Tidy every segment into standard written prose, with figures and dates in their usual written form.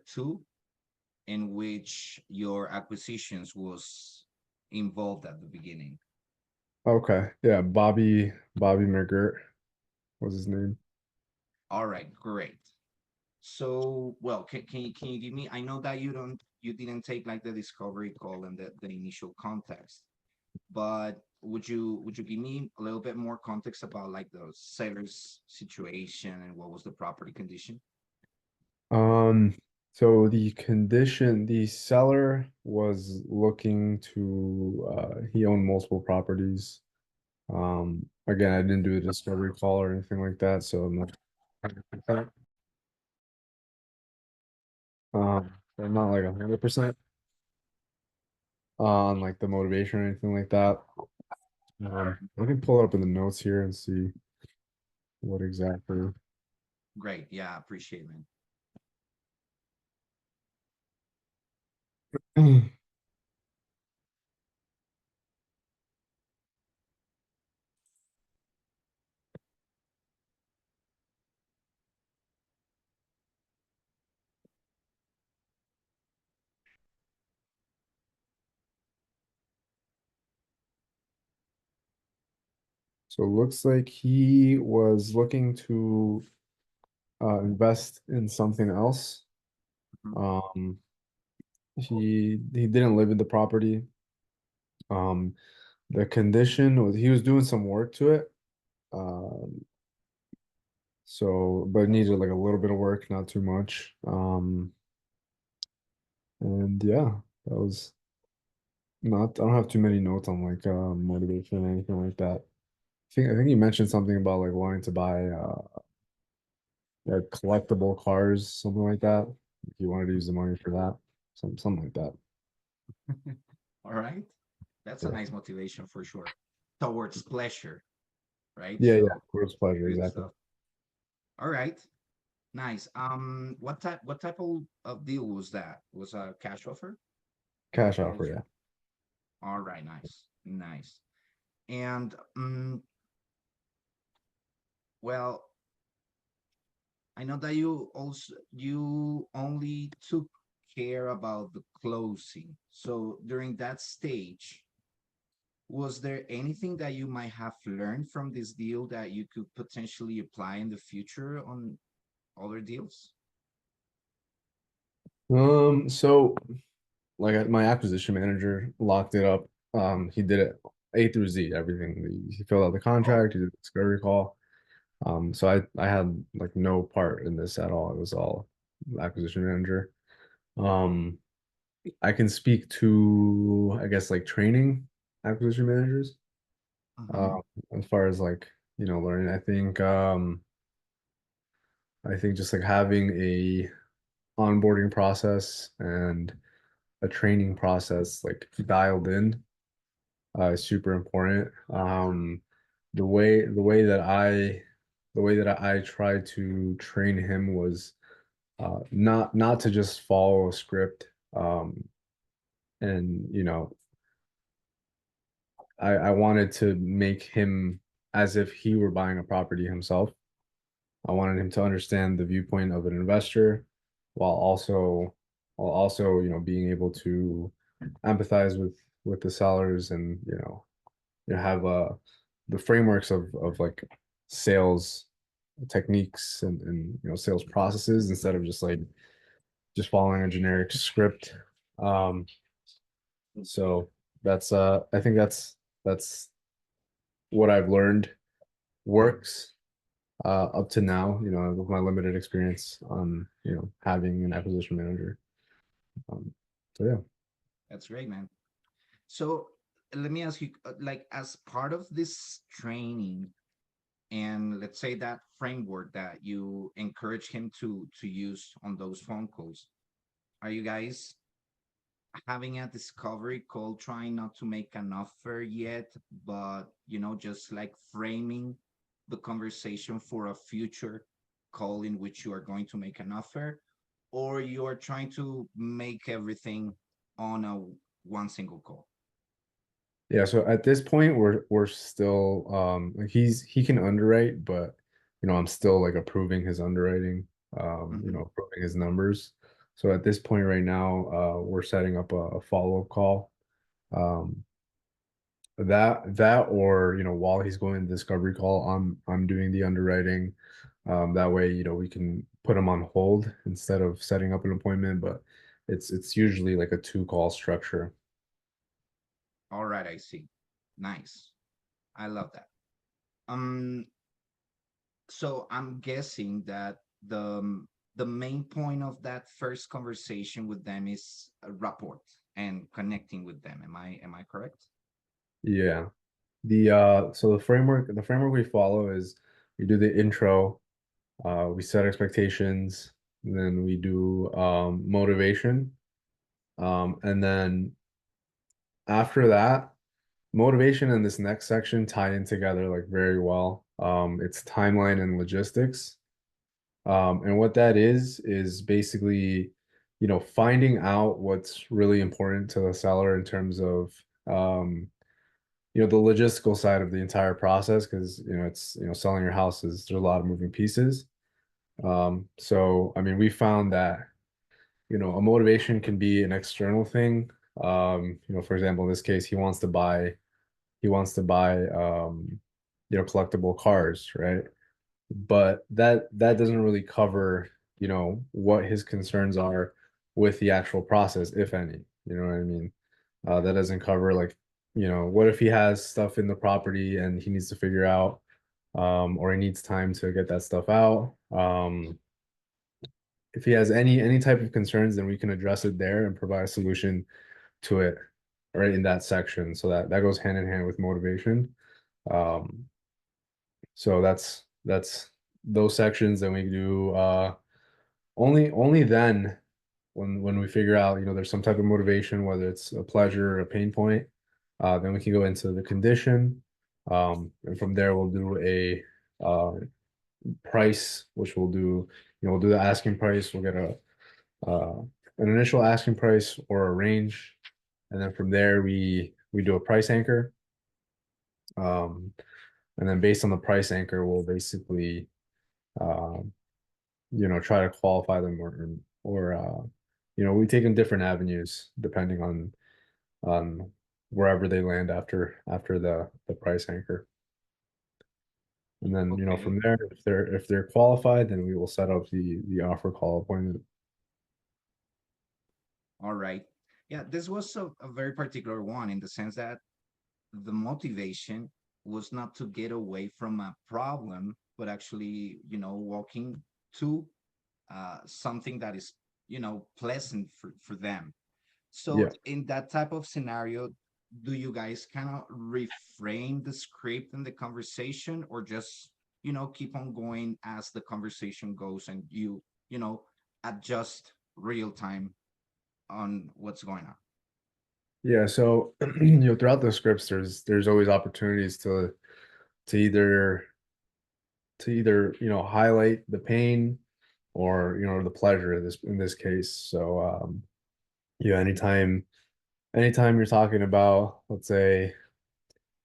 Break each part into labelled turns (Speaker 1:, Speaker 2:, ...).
Speaker 1: two in which your acquisitions was involved at the beginning.
Speaker 2: Okay. Yeah, Bobby McGirt was his name.
Speaker 1: All right, great. So, well, can you give me? I know that you didn't take like the discovery call and the initial context, but would you give me a little bit more context about like the seller's situation and what was the property condition?
Speaker 2: Um, so the seller was looking to he owned multiple properties. Again, I didn't do a discovery call or anything like that, so I'm not like 100% on like the motivation or anything like that. I can pull it up in the notes here and see what exactly.
Speaker 1: Great, yeah, appreciate it.
Speaker 2: So it looks like he was looking to invest in something else.
Speaker 1: Mhm.
Speaker 2: Um, he didn't live in the property. Um, the condition was he was doing some work to it. Um, so but it needed like a little bit of work, not too much. And yeah, that was not I don't have too many notes on like motivation or anything like that. I think you mentioned something about like wanting to buy like collectible cars, something like that. If you wanted to use the money for that, something like that.
Speaker 1: All right, that's a
Speaker 2: Yeah.
Speaker 1: nice motivation for sure. Towards pleasure, right?
Speaker 2: Yeah, yeah.
Speaker 1: So
Speaker 2: With pleasure,
Speaker 1: good
Speaker 2: exactly.
Speaker 1: stuff. All right, nice. What type of deal was that? Was a cash offer?
Speaker 2: Cash offer,
Speaker 1: Mortgage?
Speaker 2: yeah.
Speaker 1: All right, nice, nice. And well, I know that you only took care about the closing. So during that stage, was there anything that you might have learned from this deal that you could potentially apply in the future on other deals?
Speaker 2: So like my acquisition manager locked it up. He did it A through Z, everything. He filled out the
Speaker 1: Oh,
Speaker 2: contract, he did the discovery call. So I had like no part in this at all. It was all acquisition manager. Um, I can speak to, I guess, like training acquisition managers.
Speaker 1: mm-hmm.
Speaker 2: Um, as far as like, learning, I think just like having a onboarding process and a training process like dialed in is super important. The way that I tried to train him was not to just follow a script. And I wanted to make him as if he were buying a property himself. I wanted him to understand the viewpoint of an investor while also being able to empathize with the sellers and have the frameworks of like sales techniques and sales processes instead of just following a generic script. Um, so that's I think that's what I've learned works up to now, with my limited experience on, having an acquisition manager. Um, so yeah.
Speaker 1: That's great, man. So let me ask you, like, as part of this training, and let's say that framework that you encourage him to use on those phone calls, are you guys having a discovery call, trying not to make an offer yet, but just like framing the conversation for a future call in which you are going to make an offer, or you are trying to make everything on a one single call?
Speaker 2: Yeah, so at this point we're still like he can underwrite, but I'm still like approving his underwriting,
Speaker 1: Mhm.
Speaker 2: approving his numbers. So at this point right now, we're setting up a follow-up call. Um, that or while he's going the discovery call, I'm doing the underwriting. That way, we can put him on hold instead of setting up an appointment, but it's usually like a two-call structure.
Speaker 1: All right, I see. Nice. I love that. Um, so I'm guessing that the main point of that first conversation with them is a rapport and connecting with them. Am I correct?
Speaker 2: Yeah. So the framework we follow is we do the intro, we set expectations, and then we do motivation. And then after that, motivation and this next section tie in together like very well. It's timeline and logistics. And what that is basically, finding out what's really important to the seller in terms of the logistical side of the entire process, because it's selling your house is there's a lot of moving pieces. So I mean, we found that a motivation can be an external thing. For example, in this case, he wants to buy collectible cars, right? But that doesn't really cover what his concerns are with the actual process, if any. You know what I mean? That doesn't cover, like, what if he has stuff in the property and he needs to figure out, or he needs time to get that stuff out. If he has any type of concerns, then we can address it there and provide a solution to it right in that section. So that goes hand in hand with motivation. Um, so that's those sections. Then we do only then when we figure out there's some type of motivation, whether it's a pleasure or a pain point, then we can go into the condition, and from there we'll do a price, which we'll do the asking price. We'll get a an initial asking price or a range, and then from there we do a price anchor, um, and then based on the price anchor, we'll basically um, try to qualify them, or we take in different avenues depending on wherever they land after the price anchor. And then,
Speaker 1: Okay.
Speaker 2: from there, if they're qualified, then we will set up the offer call appointment.
Speaker 1: All right. Yeah, this was a very particular one in the sense that the motivation was not to get away from a problem, but actually, walking to something that is, pleasant for them. So
Speaker 2: Yeah.
Speaker 1: in that type of scenario, do you guys kind of reframe the script and the conversation, or just, keep on going as the conversation goes and you adjust real time on what's going on?
Speaker 2: Yeah. So, throughout the scripts, there's always opportunities to either highlight the pain or the pleasure in this case. So, anytime you're talking about, let's say,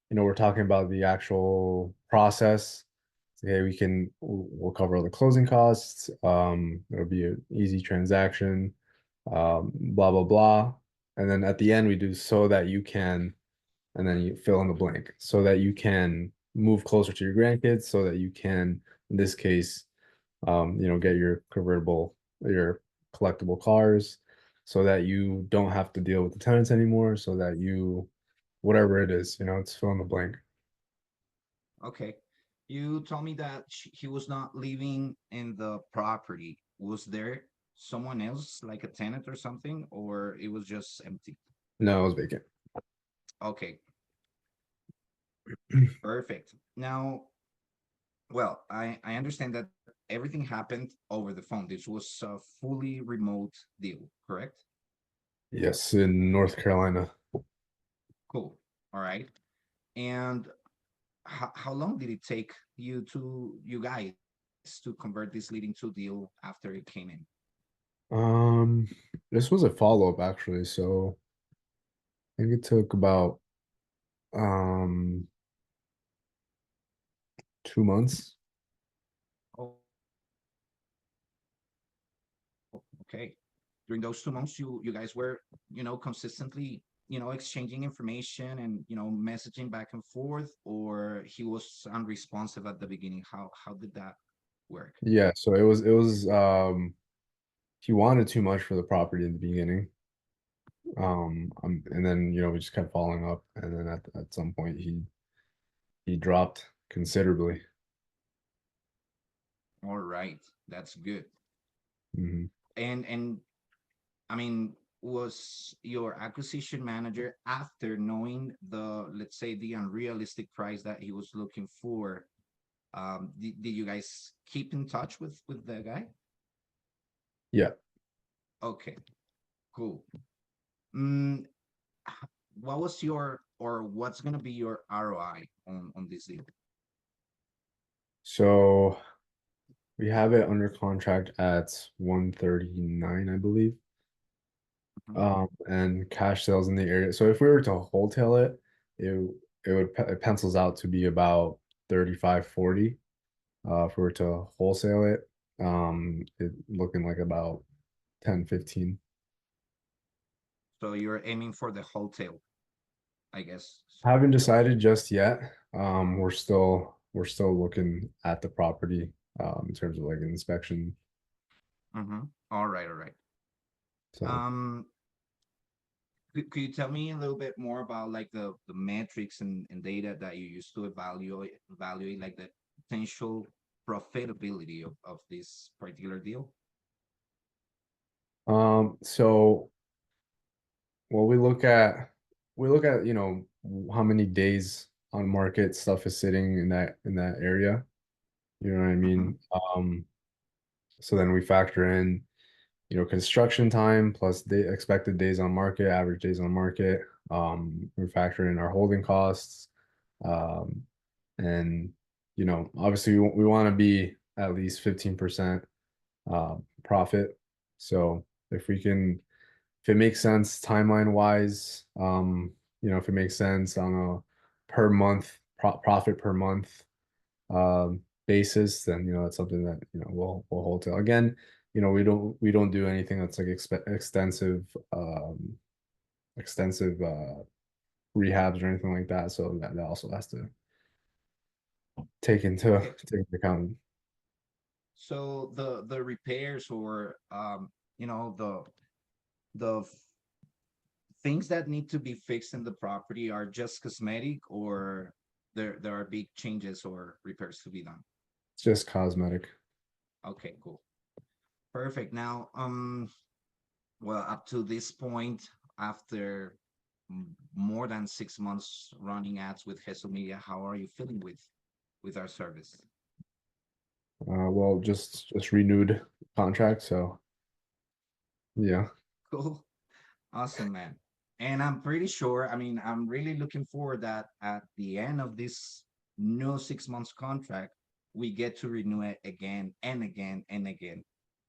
Speaker 2: we're talking about the actual process. Okay, we'll cover all the closing costs. It'll be an easy transaction, blah blah blah. And then at the end we do so that you can, and then you fill in the blank, so that you can move closer to your grandkids, so that you can, in this case, get your collectible cars, so that you don't have to deal with the tenants anymore, so that whatever it is, it's fill in the blank.
Speaker 1: Okay. You told me that he was not living in the property. Was there someone else, like a tenant or something, or it was just empty?
Speaker 2: No, it was vacant.
Speaker 1: Okay, perfect. Now, well, I understand that everything happened over the phone. This was a fully remote deal, correct?
Speaker 2: Yes, in North Carolina.
Speaker 1: Cool. All right. And how long did it take you guys to convert this leading to deal after it came in?
Speaker 2: Um, this was a follow-up actually, so I think it took about um 2 months.
Speaker 1: Oh, okay. during those 2 months, you guys were, consistently, exchanging information and, messaging back and forth, or he was unresponsive at the beginning? How did that work?
Speaker 2: Yeah, so he wanted too much for the property in the beginning. And then we just kept following up, and then at some point he dropped considerably.
Speaker 1: All right, that's good.
Speaker 2: Mhm.
Speaker 1: And I mean, was your acquisition manager, after knowing the, let's say, the unrealistic price that he was looking for, did you guys keep in touch with the guy?
Speaker 2: Yeah.
Speaker 1: Okay, cool. Mm, what was your, or what's gonna be your ROI on this deal?
Speaker 2: So we have it under contract at 139, I believe.
Speaker 1: Mhm.
Speaker 2: And cash sales in the area. So if we were to wholesale it, it it pencils out to be about 35, 40. If we were to wholesale it, it looking like about 10, 15.
Speaker 1: So you're aiming for the wholesale, I guess.
Speaker 2: Haven't decided just yet. We're still looking at the property in terms of like inspection.
Speaker 1: Mm-hmm. All right, all right.
Speaker 2: So
Speaker 1: Um, could you tell me a little bit more about like the metrics and data that you use to evaluate like the potential profitability of this particular deal?
Speaker 2: so well we look at how many days on market stuff is sitting in that area. You know what I
Speaker 1: Mm-hmm.
Speaker 2: mean? So then we factor in construction time plus expected days on market, average days on market. We factor in our holding costs. Um, and obviously we want to be at least 15% profit. So if we can, if it makes sense timeline wise, if it makes sense on a per month profit per month basis, then that's something that we'll hold to. Again, we don't do anything that's like extensive rehabs or anything like that. So that also has to take into
Speaker 1: Okay.
Speaker 2: take into account.
Speaker 1: So the repairs, or the things that need to be fixed in the property are just cosmetic, or there are big changes or repairs to be done?
Speaker 2: It's just cosmetic.
Speaker 1: Okay, cool. Perfect. Now, well, up to this point, after more than 6 months running ads with Hesel Media, how are you feeling with our service?
Speaker 2: Well, just renewed contract, so yeah.
Speaker 1: Cool. Awesome, man. And I'm pretty sure, I mean, I'm really looking forward that at the end of this new 6 months contract, we get to renew it again and again and again.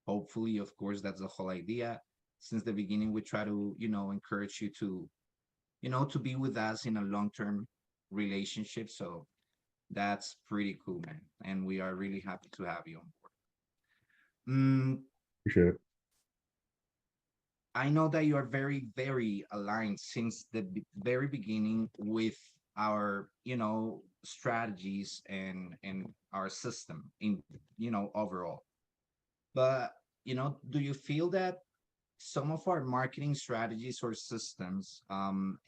Speaker 1: Hopefully, of course, that's the whole idea. Since the beginning, we try to, encourage you to, to be with us in a long-term relationship. So that's pretty cool, man. And we are really happy to have you on board. Mm,
Speaker 2: Appreciate it.
Speaker 1: I know that you are very, very aligned since the very beginning with our, strategies and our system in, overall. But, do you feel that some of our marketing strategies or systems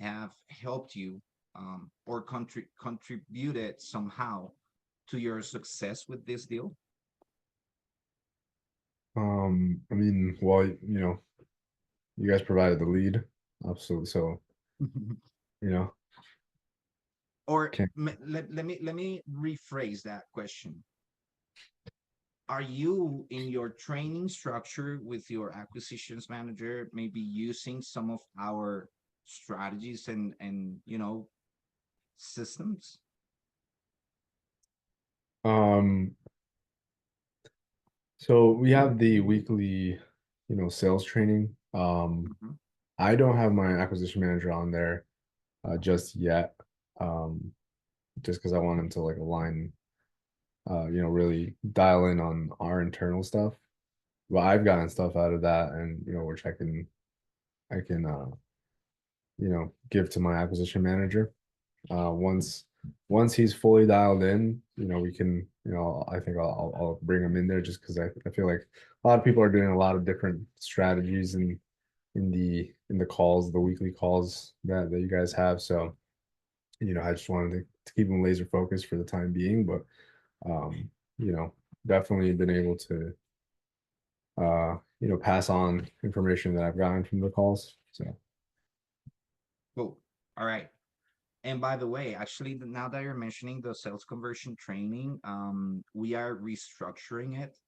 Speaker 1: have helped you, or contributed somehow to your success with this deal?
Speaker 2: I mean, well, you guys provided the lead, absolutely. So, you know,
Speaker 1: Or
Speaker 2: can't.
Speaker 1: let me rephrase that question. Are you, in your training structure with your acquisitions manager, maybe using some of our strategies and systems?
Speaker 2: Um, so we have the weekly, sales training.
Speaker 1: Mhm.
Speaker 2: I don't have my acquisition manager on there just yet. Um, just because I want him to like align, really dial in on our internal stuff. well, I've gotten stuff out of that, and which I can give to my acquisition manager. Once he's fully dialed in, we can, I think I'll bring him in there, just because I feel like a lot of people are doing a lot of different strategies in the calls, the weekly calls that you guys have. So, I just wanted to keep him laser focused for the time being, but um, definitely been able to pass on information that I've gotten from the calls. So
Speaker 1: Cool. All right. And by the way, actually, now that you're mentioning the sales conversion training, we are restructuring it,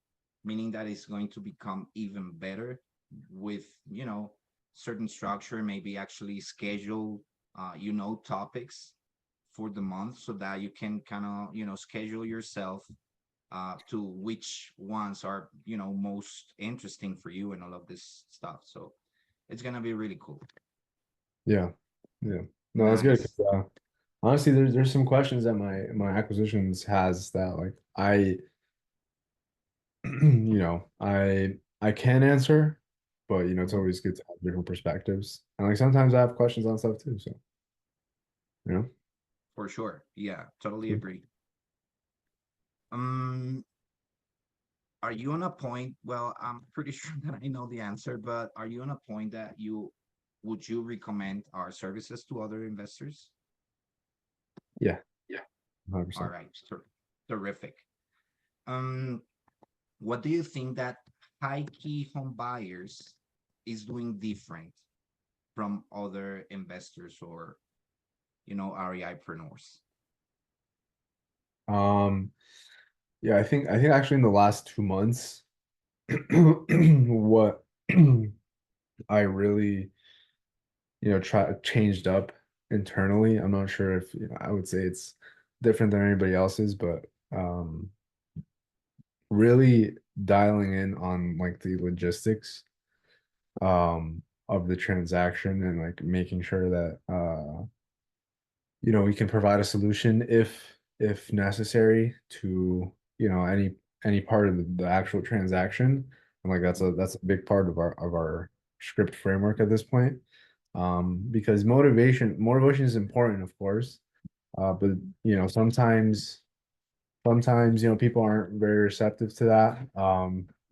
Speaker 1: meaning that it's going to become even better with, certain structure, maybe actually schedule, topics for the month so that you can kind of, schedule yourself to which ones are, most interesting for you and all of this stuff. So it's going to be really cool.
Speaker 2: yeah, yeah, no, that's good.
Speaker 1: Nice.
Speaker 2: 'Cause, honestly, there's some questions that my acquisitions has that, like, I can answer, but it's
Speaker 1: Mhm.
Speaker 2: always good to have different perspectives. And like sometimes I have questions on stuff too. So you know,
Speaker 1: For sure. Yeah, totally
Speaker 2: yeah.
Speaker 1: agree. Um, are you on a point? Well, I'm pretty sure that I know the answer, but are you on a point that would you recommend our services to other investors?
Speaker 2: Yeah,
Speaker 1: Yeah. All
Speaker 2: 100%.
Speaker 1: right. Terrific. Um, what do you think that high key home buyers is doing different from other investors or, REIpreneurs?
Speaker 2: Um, yeah, I think actually in the last 2 months, what I really, try changed up internally. I'm not sure if, I would say it's different than anybody else's, but really dialing in on like the logistics of the transaction, and like making sure that we can provide a solution if necessary to any part of the actual transaction. And like that's a big part of our script framework at this point. Because motivation is important, of course, but sometimes people aren't very receptive to that.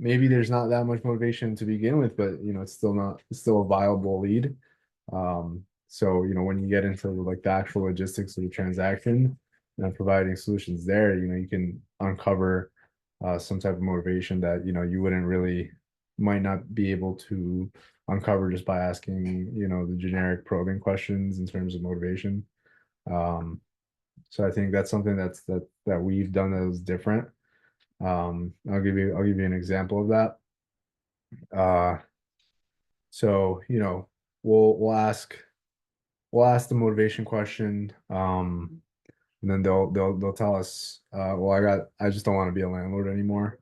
Speaker 2: Maybe there's not that much motivation to begin with, but it's still a viable lead. So when you get into like the actual logistics of the transaction and providing solutions there, you can uncover some type of motivation that you wouldn't really might not be able to uncover just by asking the generic probing questions in terms of motivation. Um, so I think that's something that we've done that is different. I'll give you an example of that. Uh, so we'll ask the motivation question, and then they'll tell us, well, I just don't want to be a landlord anymore,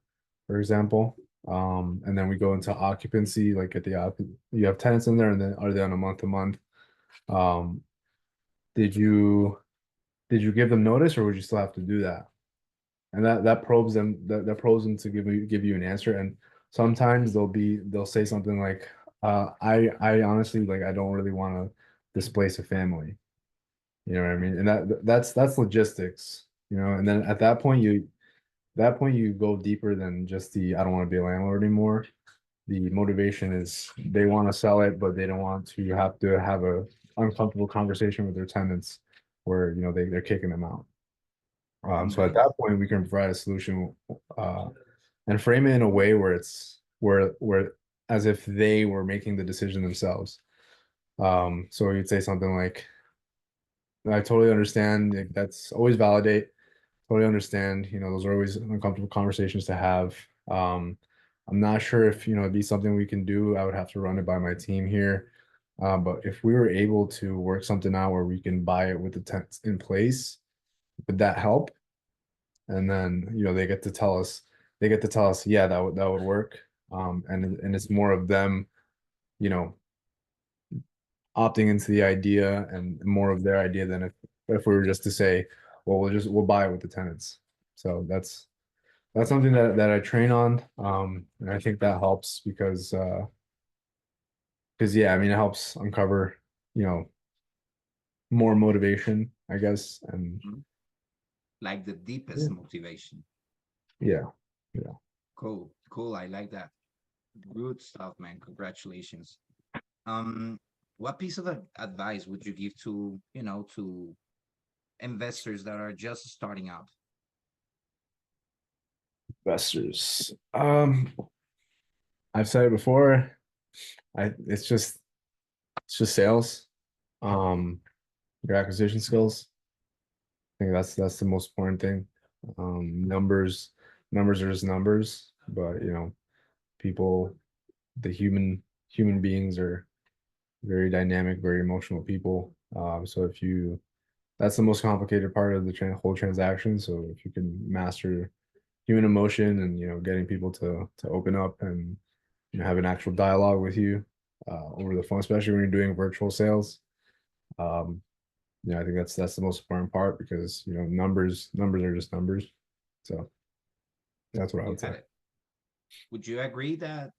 Speaker 2: for example. And then we go into occupancy, like you have tenants in there, and then are they on a month to month? Um, did you did you give them notice, or would you still have to do that? And that probes them, that probes them to give you an answer. And sometimes they'll say something like, I honestly, like, I don't really want to displace a family. You know what I mean? And that's logistics, and then at that point you go deeper than just the I don't want to be a landlord anymore. The motivation is they want to sell it, but they don't want to have a uncomfortable conversation with their tenants where they're kicking them out. So at
Speaker 1: Nice.
Speaker 2: that point, we can provide a solution, uh, and frame it in a way where it's where as if they were making the decision themselves. So you'd say something like, "I totally understand. Like, that's always validate. Totally understand. Those are always uncomfortable conversations to have. I'm not sure if it'd be something we can do. I would have to run it by my team here. But if we were able to work something out where we can buy it with the tenants in place, would that help?" And then they get to tell us, yeah, that would work. And it's more of them you know opting into the idea, and more of their idea, than if we were just to say, well, we'll buy it with the tenants. So that's something that I train on. And I think that helps because yeah, I mean it helps uncover, you know, more motivation, I guess. And
Speaker 1: Mhm. Like the deepest
Speaker 2: yeah,
Speaker 1: motivation.
Speaker 2: yeah, yeah.
Speaker 1: Cool, cool. I like that. Good stuff, man. Congratulations. Um, what piece of advice would you give to, to investors that are just starting out?
Speaker 2: Investors. I've said it before. I it's just sales. Um, your acquisition skills. I think that's the most important thing. Numbers are just numbers, but you know, people, the human beings are very dynamic, very emotional people. So if you that's the most complicated part of the whole transaction. So if you can master human emotion and you know getting people to open up and you know have an actual dialogue with you over the phone, especially when you're doing virtual sales. Um, I think that's the most important part because you know numbers are just numbers. So that's what I
Speaker 1: You
Speaker 2: would
Speaker 1: got
Speaker 2: say.
Speaker 1: it. Would you agree that,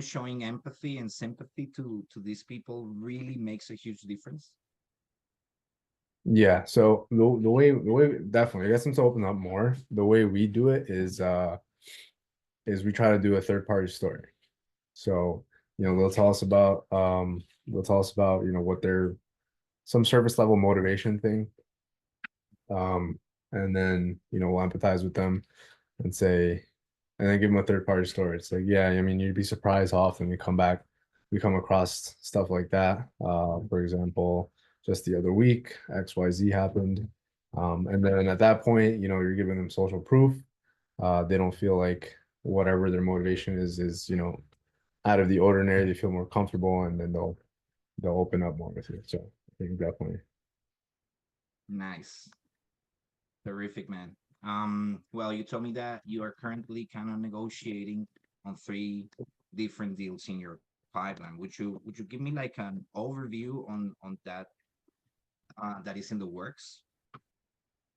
Speaker 1: showing empathy and sympathy to these people really makes a huge difference?
Speaker 2: Yeah. So the way definitely I guess I'm to open up more. The way we do it is we try to do a third party story. So you know they'll tell us about you know what their some service level motivation thing. And then you know we'll empathize with them and say and then give them a third party story. It's like, yeah, I mean, you'd be surprised how often we come across stuff like that. For example, just the other week, XYZ happened. And then at that point, you know, you're giving them social proof. They don't feel like whatever their motivation is, you know, out of the ordinary. They feel more comfortable and then they'll open up more with you. So I think definitely.
Speaker 1: Nice. Terrific, man. Well, you told me that you are currently kind of negotiating on three different deals in your pipeline. Would you give me like an overview on that that is in the works?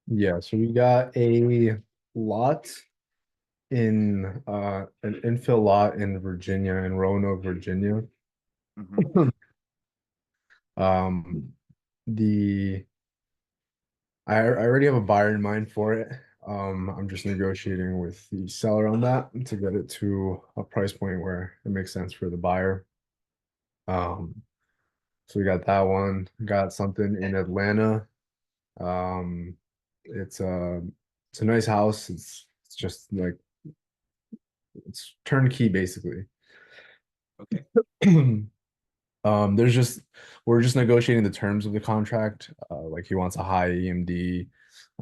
Speaker 2: Yeah, so we got a lot in an infill lot in Virginia, in Roanoke, Virginia.
Speaker 1: Hmm.
Speaker 2: Um, the I already have a buyer in mind for it. I'm just negotiating with the seller on that to get it to a price point where it makes sense for the buyer. Um, so we got that one. Got something in Atlanta. Um, it's a it's a nice house. It's just like it's turnkey basically.
Speaker 1: Okay.
Speaker 2: There's just we're just negotiating the terms of the contract. Like he wants a high EMD, he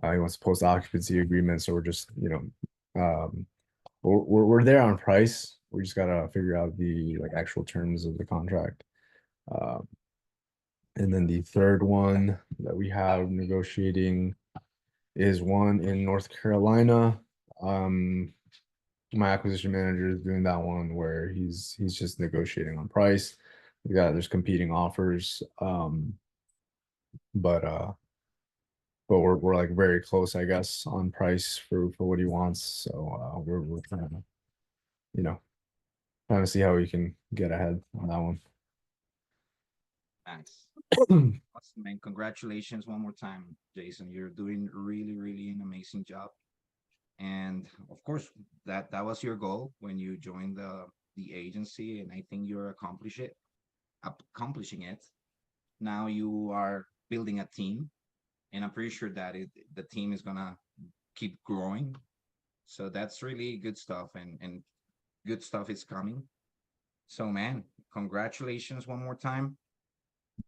Speaker 2: wants a post occupancy agreement. So we're just, you know, we're there on price. We just gotta figure out the like actual terms of the contract. Um, and then the third one that we have negotiating is one in North Carolina. Um, my acquisition manager is doing that one where he's just negotiating on price. There's competing offers. But but we're like very close, I guess, on price for what he wants. So we're trying to, you know, trying to see how we can get ahead on that
Speaker 1: Nice.
Speaker 2: one.
Speaker 1: Awesome, man. Congratulations one more time, Jason. You're doing really, really an amazing job. And of course, that was your goal when you joined the agency, and I think you're accomplishing it. Now you are building a team, and I'm pretty sure that the team is gonna keep growing. So that's really good stuff, and good stuff is coming. So, man, congratulations one more time.